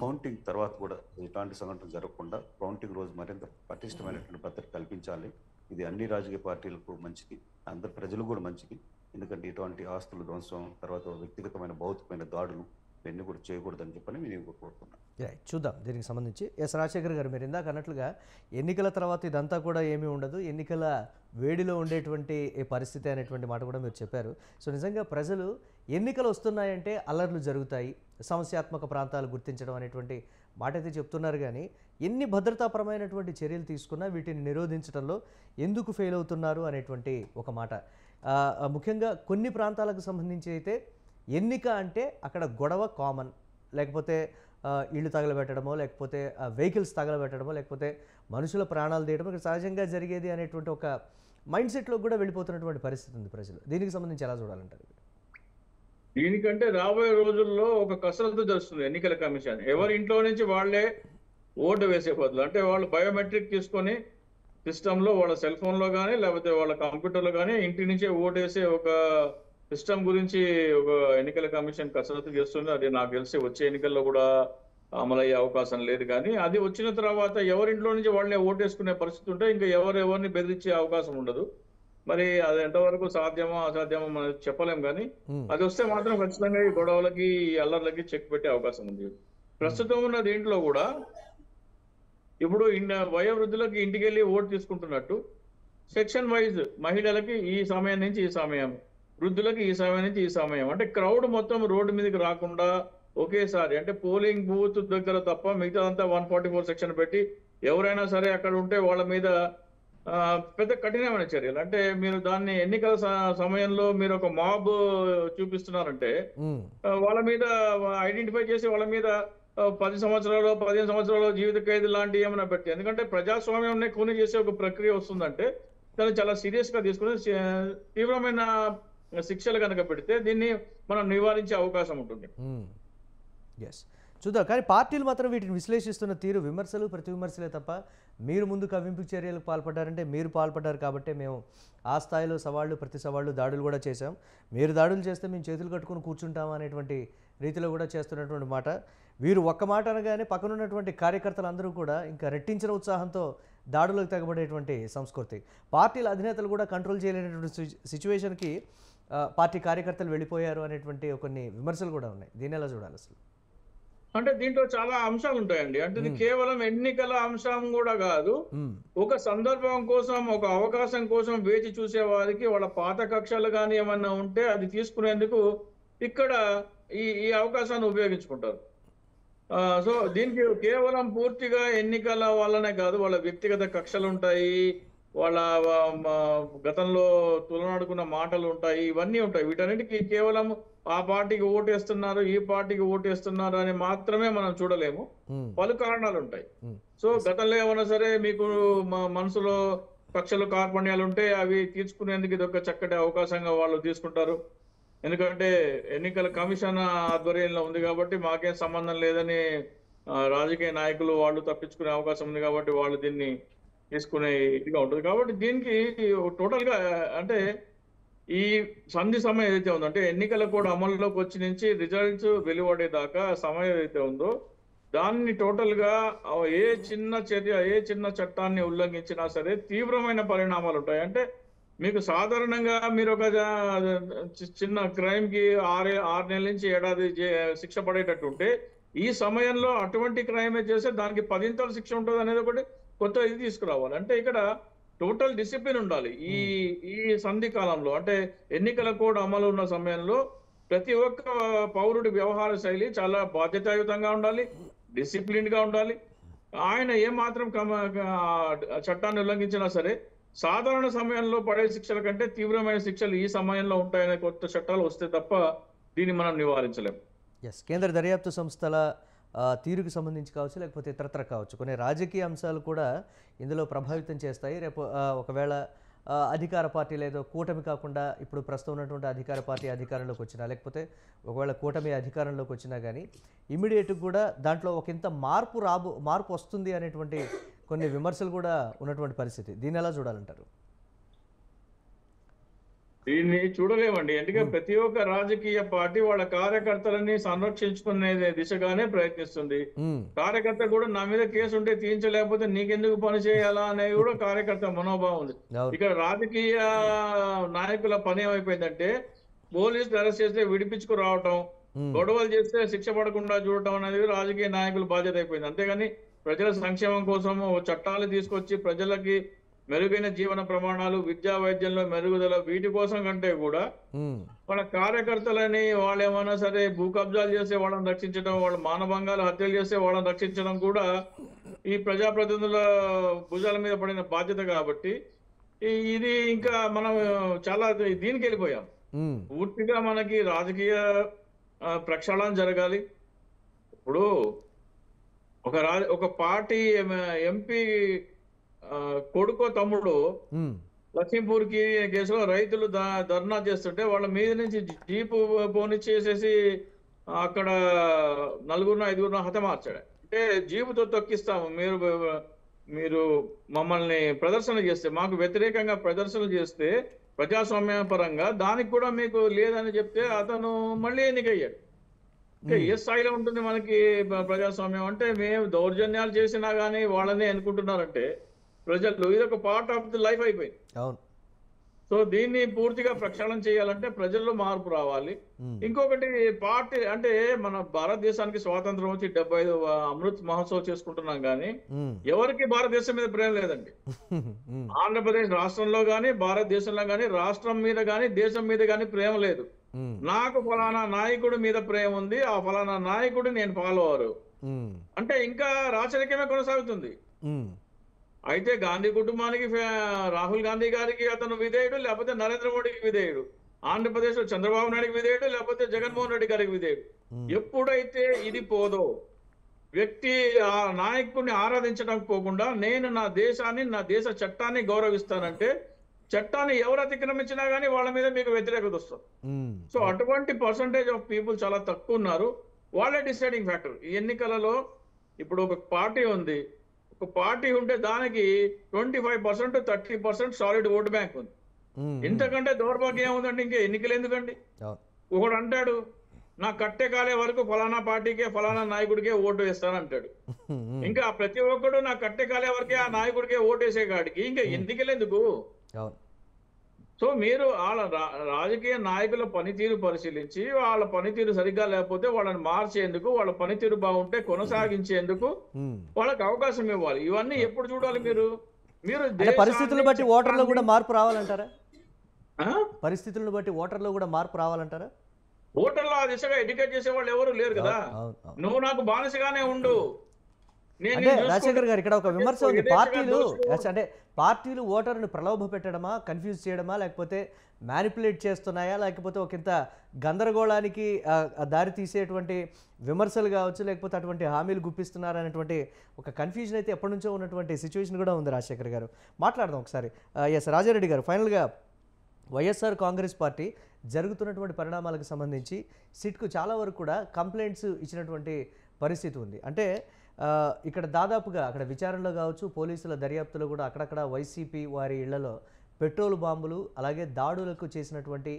కౌంటింగ్ తర్వాత కూడా ఇలాంటి సంఘటనలు జరగకుండా కౌంటింగ్ రోజు మరింత పటిష్టమైనటువంటి భద్రత కల్పించాలి. ఇది అన్ని రాజకీయ పార్టీలకు మంచిది, అందరు ప్రజలకు కూడా మంచిది. ఎందుకంటే ఇటువంటి ఆస్తుల ధ్వంసం, తర్వాత వ్యక్తిగతమైన భౌతికమైన దాడులు ఇవన్నీ కూడా చేయకూడదని చెప్పని నేను కోరుతున్నాను. చూద్దాం దీనికి సంబంధించి. రాజశేఖర్ గారు, మీరు ఇందాక అన్నట్లుగా ఎన్నికల తర్వాత ఇదంతా కూడా ఏమీ ఉండదు, ఎన్నికల వేడిలో ఉండేటువంటి పరిస్థితి అనేటువంటి మాట కూడా మీరు చెప్పారు. సో నిజంగా ప్రజలు ఎన్నికలు వస్తున్నాయంటే అల్లర్లు జరుగుతాయి, సమస్యాత్మక ప్రాంతాలు గుర్తించడం అనేటువంటి మాట అయితే చెప్తున్నారు. కానీ ఎన్ని భద్రతాపరమైనటువంటి చర్యలు తీసుకున్నా వీటిని నిరోధించడంలో ఎందుకు ఫెయిల్ అవుతున్నారు అనేటువంటి ఒక మాట. ముఖ్యంగా కొన్ని ప్రాంతాలకు సంబంధించి అయితే ఎన్నిక అంటే అక్కడ గొడవ కామన్, లేకపోతే ఇళ్ళు తగలబెట్టడమో, లేకపోతే వెహికల్స్ తగలబెట్టడమో, లేకపోతే మనుషుల ప్రాణాలు తీయడమో ఇక్కడ సహజంగా జరిగేది అనేటువంటి ఒక మైండ్ సెట్లో కూడా వెళ్ళిపోతున్నటువంటి పరిస్థితి ఉంది ప్రజలు. దీనికి సంబంధించి ఎలా చూడాలంటారు? దీనికంటే రాబోయే రోజుల్లో ఒక కసరత్తు జరుగుతుంది ఎన్నికల కమిషన్. ఎవరి ఇంట్లో నుంచి వాళ్ళే ఓటు వేసే బదులు, అంటే వాళ్ళు బయోమెట్రిక్ తీసుకొని సిస్టంలో వాళ్ళ సెల్ ఫోన్లో కానీ లేకపోతే వాళ్ళ కంప్యూటర్లో కానీ ఇంటి నుంచే ఓటు వేసే ఒక సిస్టమ్ గురించి ఒక ఎన్నికల కమిషన్ కసరత్తు చేస్తుంది. అది నాకు తెలిసి వచ్చే ఎన్నికల్లో కూడా అమలయ్యే అవకాశం లేదు. కానీ అది వచ్చిన తర్వాత ఎవరింట్లో నుంచి వాళ్ళే ఓటేసుకునే పరిస్థితి ఉంటే ఇంకా ఎవరిని బెదిరించే అవకాశం ఉండదు. మరి అది ఎంతవరకు సాధ్యమో అసాధ్యమో మనం చెప్పలేం. కానీ అది వస్తే మాత్రం ఖచ్చితంగా ఈ గొడవలకి ఈ అల్లర్లకి చెక్ పెట్టే అవకాశం ఉంది. ప్రస్తుతం ఉన్న దీంట్లో కూడా ఇప్పుడు వయోవృద్ధులకి ఇంటికి వెళ్ళి ఓటు తీసుకుంటున్నట్టు సెక్షన్ వైజ్ మహిళలకి ఈ సమయం నుంచి ఈ సమయం, వృద్ధులకి ఈ సమయం నుంచి ఈ సమయం, అంటే క్రౌడ్ మొత్తం రోడ్డు మీదకి రాకుండా ఒకేసారి, అంటే పోలింగ్ బూత్ దగ్గర తప్ప మిగతాదంతా 144 సెక్షన్ పెట్టి ఎవరైనా సరే అక్కడ ఉంటే వాళ్ళ మీద పెద్ద కఠినమైన చర్యలు. అంటే మీరు దాన్ని ఎన్నికల సమయంలో మీరు ఒక మాబ్ చూపిస్తున్నారంటే వాళ్ళ మీద ఐడెంటిఫై చేసి వాళ్ళ మీద 10 సంవత్సరాలు 15 సంవత్సరాలు జీవిత ఖైదు లాంటివి ఏమైనా పెట్టి, ఎందుకంటే ప్రజాస్వామ్యాన్ని కూని చేసే ఒక ప్రక్రియ వస్తుందంటే దాన్ని చాలా సీరియస్ గా తీసుకుని తీవ్రమైన శిక్షలు కనుక పెడితే దీన్ని మనం నివారించే అవకాశం ఉంటుంది. ఎస్, చూద్దాం. కానీ పార్టీలు మాత్రం వీటిని విశ్లేషిస్తున్న తీరు విమర్శలు ప్రతి విమర్శలే తప్ప మీరు ముందు కవ్వింపు చర్యలకు పాల్పడ్డారంటే మీరు పాల్పడ్డారు కాబట్టే మేము ఆ స్థాయిలో సవాళ్ళు ప్రతి సవాళ్ళు దాడులు కూడా చేశాం, మీరు దాడులు చేస్తే మేము చేతులు కట్టుకుని కూర్చుంటాం అనేటువంటి రీతిలో కూడా చేస్తున్నటువంటి మాట. వీరు ఒక్క మాట అనగానే పక్కనున్నటువంటి కార్యకర్తలు అందరూ కూడా ఇంకా రెట్టించిన ఉత్సాహంతో దాడులకు తెగబడేటువంటి సంస్కృతి. పార్టీల అధినేతలు కూడా కంట్రోల్ చేయలేనటువంటి సిచ్యువేషన్కి పార్టీ కార్యకర్తలు వెళ్ళిపోయారు అనేటువంటి కొన్ని విమర్శలు కూడా ఉన్నాయి. దీన్ని ఎలా చూడాలి అసలు? అంటే దీంట్లో చాలా అంశాలు ఉంటాయండి. అంటే ఇది కేవలం ఎన్నికల అంశం కూడా కాదు. ఒక సందర్భం కోసం, ఒక అవకాశం కోసం వేచి చూసే వారికి వాళ్ళ పాత కక్షలు కానీ ఏమన్నా ఉంటే అది తీసుకునేందుకు ఇక్కడ ఈ అవకాశాన్ని ఉపయోగించుకుంటారు. సో దీనికి కేవలం పూర్తిగా ఎన్నికల వల్లనే కాదు, వాళ్ళ వ్యక్తిగత కక్షలు ఉంటాయి, వాళ్ళ గతంలో తులనాడుకున్న మాటలు ఉంటాయి, ఇవన్నీ ఉంటాయి. వీటన్నిటికీ కేవలం ఆ పార్టీకి ఓటేస్తున్నారు ఈ పార్టీకి ఓటేస్తున్నారు అని మాత్రమే మనం చూడలేము. పలు కారణాలు ఉంటాయి. సో గతంలో ఏమన్నా సరే మీకు మనసులో కక్షలు కార్పణ్యాలు ఉంటే అవి తీర్చుకునేందుకు ఇది ఒక చక్కటి అవకాశంగా వాళ్ళు తీసుకుంటారు. ఎందుకంటే ఎన్నికల కమిషన్ ఆధ్వర్యంలో ఉంది కాబట్టి మాకేం సంబంధం లేదని రాజకీయ నాయకులు వాళ్ళు తప్పించుకునే అవకాశం ఉంది కాబట్టి వాళ్ళు దీన్ని తీసుకునే ఇదిగా ఉంటుంది. కాబట్టి దీనికి టోటల్ గా అంటే ఈ సంధి సమయం ఏదైతే ఉందో, అంటే ఎన్నికల కూడా అమల్లోకి వచ్చి నుంచి రిజల్ట్స్ వెలువడేదాకా సమయం ఏదైతే ఉందో దాన్ని టోటల్ గా ఏ చిన్న చర్య ఏ చిన్న చట్టాన్ని ఉల్లంఘించినా సరే తీవ్రమైన పరిణామాలు ఉంటాయి. అంటే మీకు సాధారణంగా మీరు ఒక చిన్న క్రైమ్ కి 6 నెలల నుంచి ఏడాది శిక్ష పడేటట్టు ఉంటే ఈ సమయంలో అటువంటి క్రైమే చేస్తే దానికి 10 శిక్ష ఉంటుంది అనేది ఒకటి కొత్త ఇది తీసుకురావాలి. అంటే ఇక్కడ టోటల్ డిసిప్లిన్ ఉండాలి ఈ సంధి కాలంలో. అంటే ఎన్నికల కోడ్ అమలు ఉన్న సమయంలో ప్రతి ఒక్క పౌరుడి వ్యవహార శైలి చాలా బాధ్యతాయుతంగా ఉండాలి, డిసిప్లిన్ గా ఉండాలి. ఆయన ఏమాత్రం చట్టాన్ని ఉల్లంఘించినా సరే సాధారణ సమయంలో పడే శిక్షల కంటే తీవ్రమైన శిక్షలు ఈ సమయంలో ఉంటాయనే కొత్త చట్టాలు వస్తే తప్ప దీన్ని మనం నివారించలేము. ఎస్, కేంద్ర దర్యాప్తు సంస్థల తీరుకు సంబంధించి కావచ్చు, లేకపోతే ఇతరత్ర కావచ్చు, కొన్ని రాజకీయ అంశాలు కూడా ఇందులో ప్రభావితం చేస్తాయి. రేపు ఒకవేళ అధికార పార్టీ లేదా కూటమి కాకుండా ఇప్పుడు ప్రస్తుతం ఉన్నటువంటి అధికార పార్టీ అధికారంలోకి వచ్చినా, లేకపోతే ఒకవేళ కూటమి అధికారంలోకి వచ్చినా కానీ ఇమ్మీడియట్గా కూడా దాంట్లో ఒక ఇంత మార్పు వస్తుంది అనేటువంటి కొన్ని విమర్శలు కూడా ఉన్నటువంటి పరిస్థితి. దీన్ని ఎలా చూడాలంటారు? దీన్ని చూడలేమండి. ఎందుకంటే ప్రతి ఒక్క రాజకీయ పార్టీ వాళ్ళ కార్యకర్తలని సంరక్షించుకునే దిశగానే ప్రయత్నిస్తుంది. కార్యకర్త కూడా నా మీద కేసు ఉంటే తీయించలేకపోతే నీకెందుకు పని చేయాలా అనేది కూడా కార్యకర్త మనోభావం ఉంది. ఇక్కడ రాజకీయ నాయకుల పని ఏమైపోయిందంటే పోలీసులు అరెస్ట్ చేస్తే విడిపించుకు రావటం, గొడవలు చేస్తే శిక్ష పడకుండా చూడటం అనేది రాజకీయ నాయకుల బాధ్యత అయిపోయింది. అంతేగాని ప్రజల సంక్షేమం కోసం చట్టాలు తీసుకొచ్చి ప్రజలకి మెరుగైన జీవన ప్రమాణాలు, విద్యా వైద్యంలో మెరుగుదల, వీటి కోసం కంటే కూడా వాళ్ళ కార్యకర్తలని వాళ్ళు ఏమైనా సరే భూ కబ్జాలు చేస్తే వాళ్ళని రక్షించడం, వాళ్ళ మానభంగాలు హత్యలు చేస్తే వాళ్ళని రక్షించడం కూడా ఈ ప్రజాప్రతినిధుల భుజాల మీద పడిన బాధ్యత. కాబట్టి ఇది ఇంకా మనం చాలా దీనికి వెళ్ళిపోయాం. పూర్తిగా మనకి రాజకీయ ప్రక్షాళన జరగాలి. ఇప్పుడు ఒక పార్టీ ఎంపీ కొడుకో తమ్ముడు లఖీంపూర్ కి కేసులో రైతులు ధర్నా చేస్తుంటే వాళ్ళ మీద నుంచి జీపు పోనిచ్చేసేసి అక్కడ నలుగురిన ఐదుగురిన హతమార్చాడు. అంటే జీపుతో తొక్కిస్తాము, మీరు మమ్మల్ని ప్రదర్శన చేస్తే, మాకు వ్యతిరేకంగా ప్రదర్శనలు చేస్తే ప్రజాస్వామ్య పరంగా దానికి కూడా మీకు లేదని చెప్తే అతను మళ్ళీ ఎన్నికయ్యాడు. ఏ స్థాయిలో ఉంటుంది మనకి ప్రజాస్వామ్యం? అంటే మేము దౌర్జన్యాలు చేసినా గానీ వాళ్ళనే ఎన్నుకుంటున్నారంటే ప్రజలు ఇది ఒక పార్ట్ ఆఫ్ ది లైఫ్ అయిపోయింది. సో దీన్ని పూర్తిగా ప్రక్షాళన చేయాలంటే ప్రజల్లో మార్పు రావాలి. ఇంకొకటి పార్టీ అంటే మన భారతదేశానికి స్వాతంత్రం వచ్చి 75 అమృత్ మహోత్సవం చేసుకుంటున్నాం కానీ ఎవరికి భారతదేశం మీద ప్రేమ లేదండి. ఆంధ్రప్రదేశ్ రాష్ట్రంలో గానీ భారతదేశంలో గానీ రాష్ట్రం మీద గానీ దేశం మీద గానీ ప్రేమ లేదు. నాకు ఫలానా నాయకుడి మీద ప్రేమ ఉంది, ఆ ఫలానా నాయకుడు నేను ఫాలో అవ్వరు అంటే ఇంకా రాచరికమే కొనసాగుతుంది. అయితే గాంధీ కుటుంబానికి రాహుల్ గాంధీ గారికి అతను విధేయుడు, లేకపోతే నరేంద్ర మోడీకి విధేయుడు. ఆంధ్రప్రదేశ్ లో చంద్రబాబు నాయుడికి విధేయుడు, లేకపోతే జగన్మోహన్ రెడ్డి గారికి విధేయుడు. ఎప్పుడైతే ఇది పోదో, వ్యక్తి ఆ నాయకుడిని ఆరాధించడం పోకుండా నేను నా దేశాన్ని, నా దేశ చట్టాన్ని గౌరవిస్తానంటే చట్టాన్ని ఎవరు అతిక్రమించినా గానీ వాళ్ళ మీద మీకు వ్యతిరేకత వస్తుంది. సో అటువంటి పర్సంటేజ్ ఆఫ్ పీపుల్ చాలా తక్కువ ఉన్నారు. వాళ్ళే డిసైడింగ్ ఫ్యాక్టర్. ఈ ఎన్నికలలో ఇప్పుడు ఒక పార్టీ ఉంది, ఒక పార్టీ ఉంటే దానికి 25% 30% సాలిడ్ ఓటు బ్యాంక్ ఉంది. ఇంతకంటే దౌర్భాగ్యం ఏముందండి? ఇంకా ఎన్నికలు ఎందుకండి? ఒకడు అంటాడు నా కట్టె కాలే వరకు ఫలానా పార్టీకే ఫలానా నాయకుడికే ఓటు వేస్తానంటాడు. ఇంకా ప్రతి ఒక్కడు నా కట్టె కాలే వరకే ఆ నాయకుడికే ఓటు వేసే కాడికి ఇంకా ఎన్నికలు ఎందుకు? సో మీరు వాళ్ళ రాజకీయ నాయకుల పనితీరు పరిశీలించి వాళ్ళ పనితీరు సరిగ్గా లేకపోతే వాళ్ళని మార్చేందుకు, వాళ్ళ పనితీరు బాగుంటే కొనసాగించేందుకు వాళ్ళకి అవకాశం ఇవ్వాలి. ఇవన్నీ ఎప్పుడు చూడాలి మీరు? పరిస్థితులను బట్టి ఓటర్లో కూడా మార్పు రావాలంటారా? పరిస్థితులను బట్టి ఓటర్లో కూడా మార్పు రావాలంటారా? ఓటర్లో ఆ దిశగా ఎడ్యుకేట్ చేసే వాళ్ళు ఎవరు లేరు కదా. నువ్వు నాకు బానిసగానే ఉండు. అంటే రాజశేఖర్ గారు ఇక్కడ ఒక విమర్శ ఉంది. పార్టీలు ఓటర్ను ప్రలోభ పెట్టడమా, కన్ఫ్యూజ్ చేయడమా, లేకపోతే మ్యానిపులేట్ చేస్తున్నాయా, లేకపోతే ఒకంత గందరగోళానికి దారి తీసేటువంటి విమర్శలు కావచ్చు, లేకపోతే అటువంటి హామీలు గుప్పిస్తున్నారు అనేటువంటి ఒక కన్ఫ్యూజన్ అయితే ఎప్పటి నుంచో ఉన్నటువంటి సిచ్యువేషన్ కూడా ఉంది. రాజశేఖర్ గారు మాట్లాడదాం ఒకసారి. ఎస్ రాజారెడ్డి గారు, ఫైనల్గా వైఎస్ఆర్ కాంగ్రెస్ పార్టీ జరుగుతున్నటువంటి పరిణామాలకు సంబంధించి సిట్కు చాలా వరకు కూడా కంప్లైంట్స్ ఇచ్చినటువంటి పరిస్థితి ఉంది. అంటే ఇక్కడ దాదాపుగా అక్కడ విచారణలో కావచ్చు, పోలీసుల దర్యాప్తులో కూడా అక్కడక్కడ వైసీపీ వారి ఇళ్లలో పెట్రోల్ బాంబులు, అలాగే దాడులకు చేసినటువంటి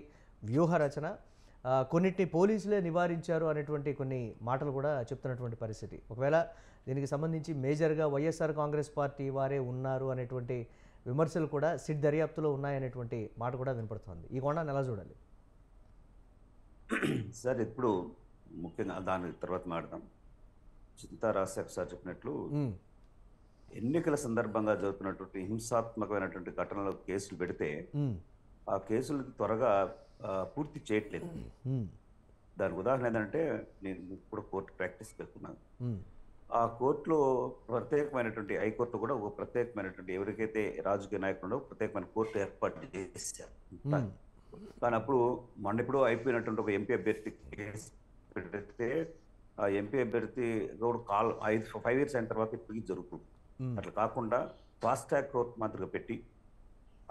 వ్యూహ రచన, కొన్నిటిని పోలీసులే నివారించారు అనేటువంటి కొన్ని మాటలు కూడా చెప్తున్నటువంటి పరిస్థితి. ఒకవేళ దీనికి సంబంధించి మేజర్గా వైఎస్ఆర్ కాంగ్రెస్ పార్టీ వారే ఉన్నారు అనేటువంటి విమర్శలు కూడా సిట్ దర్యాప్తులో ఉన్నాయనేటువంటి మాట కూడా వినపడుతుంది. ఈ కోణాన్ని ఎలా చూడాలి సార్? ఇప్పుడు ముఖ్యంగా దాని తర్వాత మాట్లాడదాం. చింతా రాజశేఖర్ సార్ చెప్పినట్లు ఎన్నికల సందర్భంగా జరుగుతున్నటువంటి హింసాత్మకమైనటువంటి ఘటనలో కేసులు పెడితే ఆ కేసులు త్వరగా పూర్తి చేయట్లేదు. దానికి ఉదాహరణ ఏంటంటే, నేను ఇప్పుడు కోర్టు ప్రాక్టీస్కి వెళ్తున్నాను. ఆ కోర్టులో ప్రత్యేకమైనటువంటి హైకోర్టు కూడా ఒక ప్రత్యేకమైనటువంటి ఎవరికైతే రాజకీయ నాయకులు ప్రత్యేకమైన కోర్టు ఏర్పాటు చేశారు. కానీ అప్పుడు మొన్నెప్పుడు అయిపోయినటువంటి ఒక ఎంపీ అభ్యర్థి కేసు పెడితే ఆ ఎంపీ అభ్యర్థి కూడా 5 years అయిన తర్వాత ఇప్పటికీ జరుగుతుంది. అట్లా కాకుండా ఫాస్ట్ ట్రాక్ కోర్టు మాత్రమే పెట్టి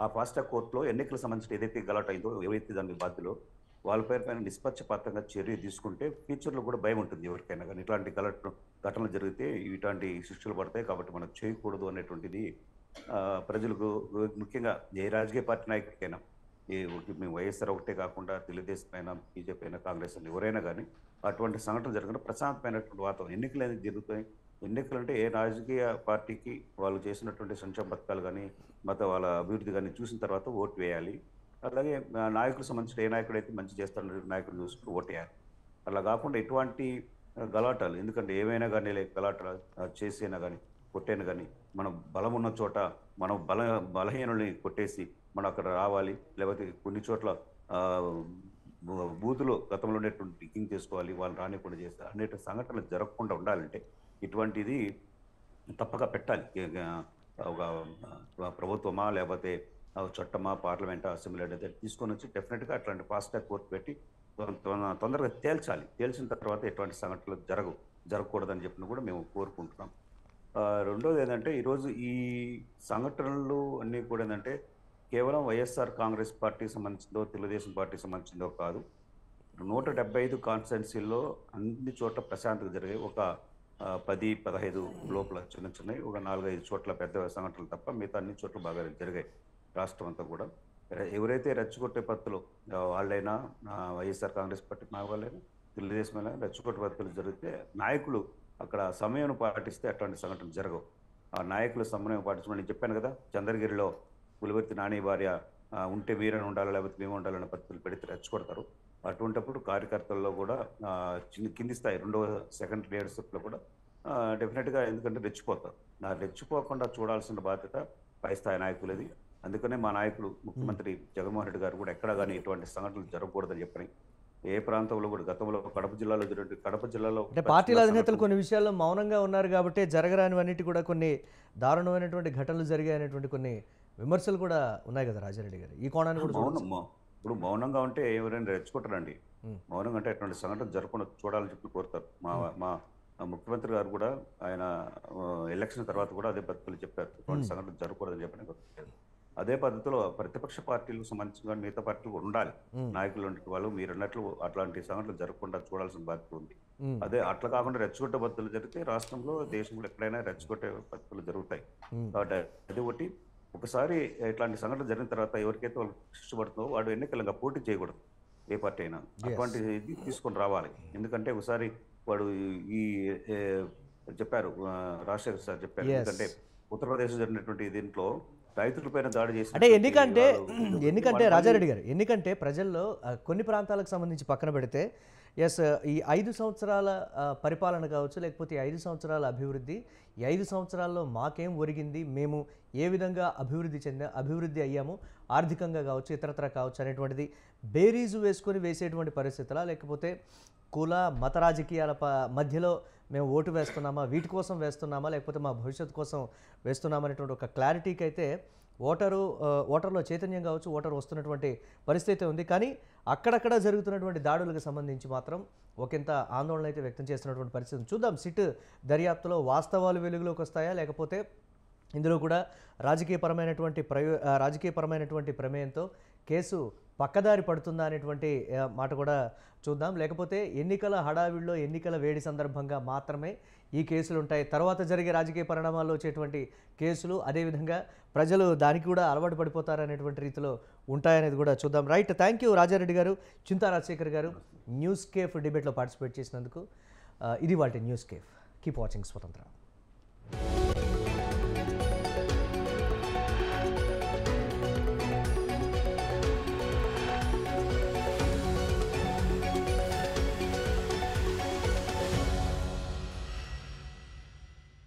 ఆ ఫాస్ట్ ట్రాక్ కోర్టులో ఎన్నికలకు సంబంధించిన ఏదైతే గలాట్ అయిందో, ఎవరైతే దానికి బాధ్యులో వాళ్ళ పైన నిష్పక్షపాతంగా చర్య తీసుకుంటే ఫ్యూచర్లో కూడా భయం ఉంటుంది ఎవరికైనా. కానీ ఇట్లాంటి ఘటనలు జరిగితే ఇట్లాంటి శిక్షలు పడతాయి, కాబట్టి మనం చేయకూడదు అనేటువంటిది ప్రజలకు, ముఖ్యంగా ఏ రాజకీయ పార్టీ నాయకుడికైనా, మేము వైఎస్ఆర్ ఒకటే కాకుండా తెలుగుదేశం అయినా, బీజేపీ అయినా, కాంగ్రెస్ అయినా, ఎవరైనా కానీ అటువంటి సంఘటనలు జరగకుండా ప్రశాంతమైనటువంటి వాతావరణం, ఎన్నికలు అనేది జరుగుతాయి. ఎన్నికలు అంటే ఏ రాజకీయ పార్టీకి వాళ్ళు చేసినటువంటి సంక్షేమ పథకాలు కానీ వాళ్ళ అభివృద్ధి కానీ చూసిన తర్వాత ఓటు వేయాలి. అలాగే నాయకులకు సంబంధించిన ఏ నాయకుడు అయితే మంచి చేస్తారో నాయకుడు చూసుకుని ఓటు వేయాలి. అలా కాకుండా ఎటువంటి గలాటాలు, ఎందుకంటే ఏమైనా కానీ గలాటాలు చేసైనా కానీ కొట్టైనా కానీ మనం బలం ఉన్న చోట మనం బలహీనుల్ని కొట్టేసి మనం అక్కడ రావాలి, లేకపోతే కొన్ని చోట్ల బూతులో గతంలో ఉండేటువంటి టిక్కింగ్ చేసుకోవాలి, వాళ్ళు రానికుండా చేస్తారు అనేటువంటి సంఘటనలు జరగకుండా ఉండాలంటే ఇటువంటిది తప్పక పెట్టాలి. ఒక ప్రభుత్వమా లేకపోతే చట్టమా పార్లమెంటా అసెంబ్లీ అనేది తీసుకొని వచ్చి డెఫినెట్గా అట్లాంటి ఫాస్ట్ ట్రాక్ కోర్టు పెట్టి తొందరగా తేల్చాలి. తేల్చిన తర్వాత ఎటువంటి సంఘటనలు జరగకూడదని చెప్పిన కూడా మేము కోరుకుంటున్నాం. రెండోది ఏంటంటే ఈరోజు ఈ సంఘటనలు అన్నీ కూడా ఏంటంటే కేవలం వైఎస్ఆర్ కాంగ్రెస్ పార్టీకి సంబంధించిందో తెలుగుదేశం పార్టీకి సంబంధించిందో కాదు. 175 కాన్స్టిట్యున్సీల్లో అన్ని చోట్ల ప్రశాంతంగా జరిగాయి. ఒక 10-15 లోపల చిన్నవి, ఒక 4-5 చోట్ల పెద్ద సంఘటనలు తప్ప మిగతా అన్ని చోట్ల బాగా జరిగాయి రాష్ట్రం అంతా కూడా. ఎవరైతే రెచ్చగొట్టే పద్ధతులు వాళ్ళైనా వైఎస్ఆర్ కాంగ్రెస్ పార్టీ వాళ్ళైనా తెలుగుదేశం అయినా రెచ్చగొట్టే పద్ధతులు జరిగితే నాయకులు అక్కడ సమయం పాటిస్తే అట్లాంటి సంఘటనలు జరగవు. ఆ నాయకులు సమయం పాటించమని నేను చెప్పాను కదా, చంద్రగిరిలో పులివర్తి నాని భార్య ఉంటే వీరని ఉండాలి లేకపోతే మేము ఉండాలనే పద్ధతులు పెడితే రెచ్చగొడతారు. అటువంటిప్పుడు కార్యకర్తల్లో కూడా కింది స్థాయి రెండవ సెకండ్ లీడర్షిప్లో కూడా డెఫినెట్గా ఎందుకంటే రెచ్చిపోతారు. రెచ్చిపోకుండా చూడాల్సిన బాధ్యత పై స్థాయి నాయకులది. అందుకనే మా నాయకులు ముఖ్యమంత్రి జగన్మోహన్ రెడ్డి గారు కూడా ఎక్కడా కానీ ఇటువంటి సంఘటనలు జరగకూడదని చెప్పని ఏ ప్రాంతంలో కూడా గతంలో కడప జిల్లాలో అంటే పార్టీల అధినేతలు కొన్ని విషయాల్లో మౌనంగా ఉన్నారు కాబట్టి జరగరానివన్నిటి కూడా కొన్ని దారుణమైనటువంటి ఘటనలు జరిగాయనేటువంటి కొన్ని విమర్శలు కూడా ఉన్నాయి కదా రాజారెడ్డి గారు. ఈ కోణాన్ని కూడా ఇప్పుడు మౌనంగా ఉంటే ఎవరైనా రెచ్చుకుంటారండి. మౌనంగా అంటే అటువంటి సంఘటన జరగకుండా చూడాలని చెప్పి కోరుతారు. మా ముఖ్యమంత్రి గారు కూడా ఆయన ఎలక్షన్ తర్వాత కూడా అదే పద్ధతులు చెప్పారు, ఇటువంటి సంఘటన జరగకూడదని చెప్పని. అదే పద్ధతిలో ప్రతిపక్ష పార్టీలకు సంబంధించిన మిగతా పార్టీలు కూడా ఉండాలి. నాయకులు వాళ్ళు మీరు అన్నట్లు అట్లాంటి సంఘటనలు జరగకుండా చూడాల్సిన బాధ్యత ఉంది. అదే అట్లా కాకుండా రెచ్చగొట్టే పద్ధతులు జరిగితే రాష్ట్రంలో దేశంలో ఎక్కడైనా రెచ్చగొట్టే పద్ధతులు జరుగుతాయి. కాబట్టి అది ఒకటి. ఒకసారి ఇట్లాంటి సంఘటన జరిగిన తర్వాత ఎవరికైతే వాళ్ళు శిక్ష పడుతుందో వాడు ఎన్నికలంగా పోటీ చేయకూడదు, ఏ పార్టీ అయినా. అటువంటి ఇది తీసుకొని రావాలి. ఎందుకంటే ఒకసారి వాడు ఈ చెప్పారు, రాజశేఖర్ సార్ చెప్పారు, ఎందుకంటే ఉత్తరప్రదేశ్ జరిగినటువంటి దీంట్లో రైతులపైన దాడి చేసి అంటే ఎన్నికంటే రాజారెడ్డి గారు ఎన్నికంటే ప్రజల్లో కొన్ని ప్రాంతాలకు సంబంధించి పక్కన పెడితే ఈ 5 సంవత్సరాల పరిపాలన కావచ్చు, లేకపోతే ఈ 5 సంవత్సరాల అభివృద్ధి, ఈ 5 సంవత్సరాల్లో మాకేం ఒరిగింది, మేము ఏ విధంగా అభివృద్ధి అయ్యాము ఆర్థికంగా కావచ్చు ఇతరత్ర కావచ్చు అనేటువంటిది బేరీజు వేసుకొని వేసేటువంటి పరిస్థితులా, లేకపోతే కుల మత రాజకీయాల మధ్యలో మేము ఓటు వేస్తున్నామా, వీటి కోసం వేస్తున్నామా, లేకపోతే మా భవిష్యత్తు కోసం వేస్తున్నామా అనేటువంటి ఒక క్లారిటీకి అయితే ఓటర్లో చైతన్యం కావచ్చు, ఓటర్ వస్తున్నటువంటి పరిస్థితి ఉంది. కానీ అక్కడక్కడ జరుగుతున్నటువంటి దాడులకు సంబంధించి మాత్రం ఒకంత ఆందోళన అయితే వ్యక్తం చేస్తున్నటువంటి పరిస్థితి చూద్దాం. సిట్ దర్యాప్తులో వాస్తవాలు వెలుగులోకి వస్తాయా, లేకపోతే ఇందులో కూడా రాజకీయపరమైనటువంటి ప్రమేయంతో కేసు పక్కదారి పడుతుందా అనేటువంటి మాట కూడా చూద్దాం. లేకపోతే ఎన్నికల హడావిడిలో ఎన్నికల వేడి సందర్భంగా మాత్రమే ఈ కేసులు ఉంటాయి, తర్వాత జరిగే రాజకీయ పరిణామాల్లో వచ్చేటువంటి కేసులు అదేవిధంగా ప్రజలు దానికి కూడా అలవాటు పడిపోతారనేటువంటి రీతిలో ఉంటాయనేది కూడా చూద్దాం. రైట్, థ్యాంక్ యూ రాజారెడ్డి గారు, చింతా రాజశేఖర్ గారు న్యూస్ కేఫ్ డిబేట్లో పార్టిసిపేట్ చేసినందుకు. ఇది వాటి న్యూస్ కేఫ్. కీప్ వాచింగ్ స్వతంత్ర.